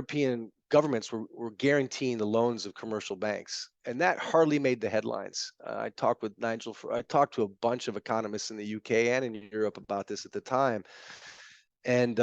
European governments were guaranteeing the loans of commercial banks, and that hardly made the headlines. I talked to a bunch of economists in the UK and in Europe about this at the time, and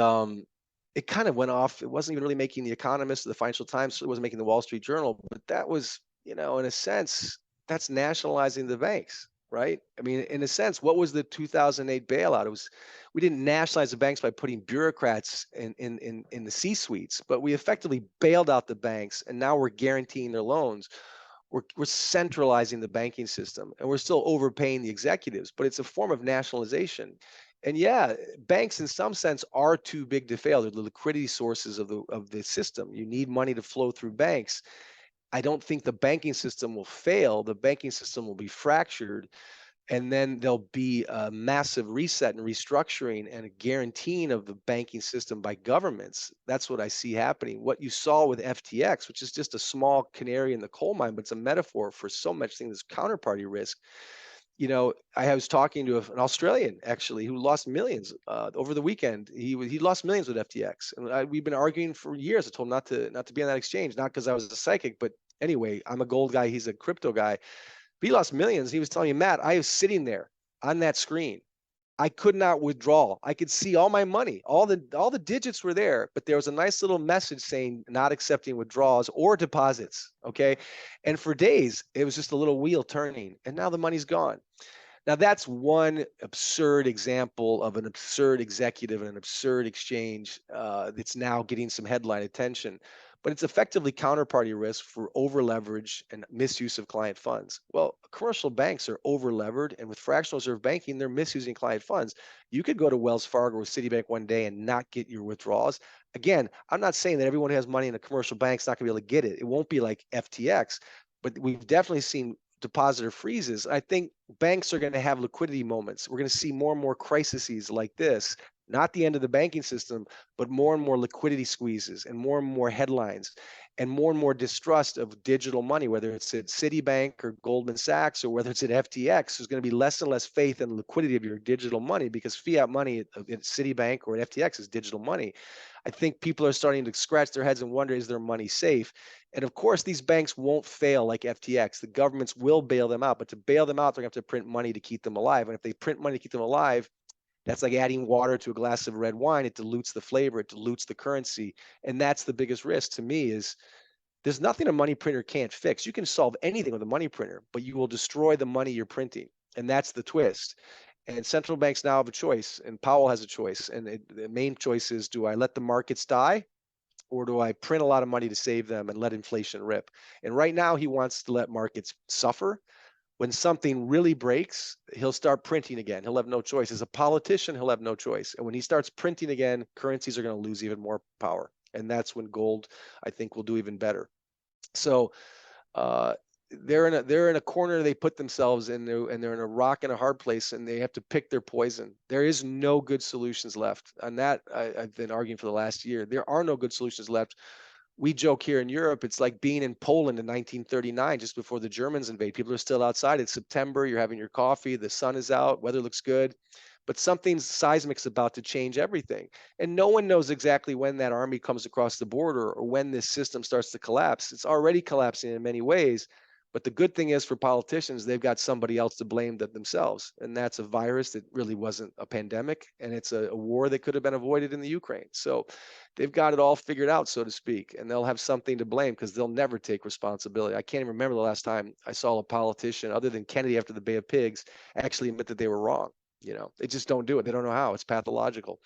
it kind of went off. It wasn't even really making the Economist or the Financial Times. It wasn't making the Wall Street Journal, but that was, in a sense, that's nationalizing the banks, right? I mean, in a sense, what was the 2008 bailout? It was, we didn't nationalize the banks by putting bureaucrats in the C-suites, but we effectively bailed out the banks, and now we're guaranteeing their loans. We're centralizing the banking system, and we're still overpaying the executives, but it's a form of nationalization. And yeah, banks in some sense are too big to fail. They're the liquidity sources of the system. You need money to flow through banks. I don't think the banking system will fail. The banking system will be fractured, and then there'll be a massive reset and restructuring and a guaranteeing of the banking system by governments. That's what I see happening. What you saw with FTX, which is just a small canary in the coal mine, but it's a metaphor for so much things, counterparty risk. I was talking to an Australian actually who lost millions over the weekend. He lost millions with FTX, and we've been arguing for years. I told him not to be on that exchange, not because I was a psychic, but anyway, I'm a gold guy. He's a crypto guy. But he lost millions. He was telling me, Matt, I was sitting there on that screen. I could not withdraw. I could see all my money. All the digits were there, but there was a nice little message saying not accepting withdrawals or deposits. Okay. And for days, it was just a little wheel turning, and now the money's gone. Now, that's one absurd example of an absurd executive and an absurd exchange that's now getting some headline attention. But it's effectively counterparty risk for over leverage and misuse of client funds. Well, commercial banks are over levered, and with fractional reserve banking, they're misusing client funds. You could go to Wells Fargo or Citibank one day and not get your withdrawals. Again, I'm not saying that everyone who has money in a commercial bank is not going to be able to get it. It won't be like FTX, but we've definitely seen depositor freezes. I think banks are going to have liquidity moments. We're going to see more and more crises like this, not the end of the banking system, but more and more liquidity squeezes and more headlines and more distrust of digital money, whether it's at Citibank or Goldman Sachs or whether it's at FTX. There's going to be less and less faith in the liquidity of your digital money because fiat money at Citibank or at FTX is digital money. I think people are starting to scratch their heads and wonder, is their money safe? And of course, these banks won't fail like FTX. The governments will bail them out, but to bail them out, they're going to have to print money to keep them alive. And if they print money to keep them alive, that's like adding water to a glass of red wine. It dilutes the flavor, it dilutes the currency. And that's the biggest risk to me is there's nothing a money printer can't fix. You can solve anything with a money printer, but you will destroy the money you're printing. And that's the twist. And central banks now have a choice, and Powell has a choice. And the main choice is, do I let the markets die, or do I print a lot of money to save them and let inflation rip? And right now, he wants to let markets suffer. When something really breaks, he'll start printing again. He'll have no choice. As a politician, he'll have no choice. And when he starts printing again, currencies are going to lose even more power. And that's when gold, I think, will do even better. So uh, they're in a corner they put themselves in, and they're in a rock and a hard place, and they have to pick their poison. There is no good solutions left. On that, I've been arguing for the last year. There are no good solutions left. We joke here in Europe, it's like being in Poland in 1939, just before the Germans invade. People are still outside. It's September. You're having your coffee. The sun is out. Weather looks good. But something seismic's about to change everything. And no one knows exactly when that army comes across the border or when this system starts to collapse. It's already collapsing in many ways. But the good thing is for politicians, they've got somebody else to blame themselves. And that's a virus that really wasn't a pandemic. And it's a war that could have been avoided in the Ukraine. So they've got it all figured out, so to speak. And they'll have something to blame because they'll never take responsibility. I can't even remember the last time I saw a politician, other than Kennedy after the Bay of Pigs, actually admit that they were wrong. They just don't do it. They don't know how. It's pathological.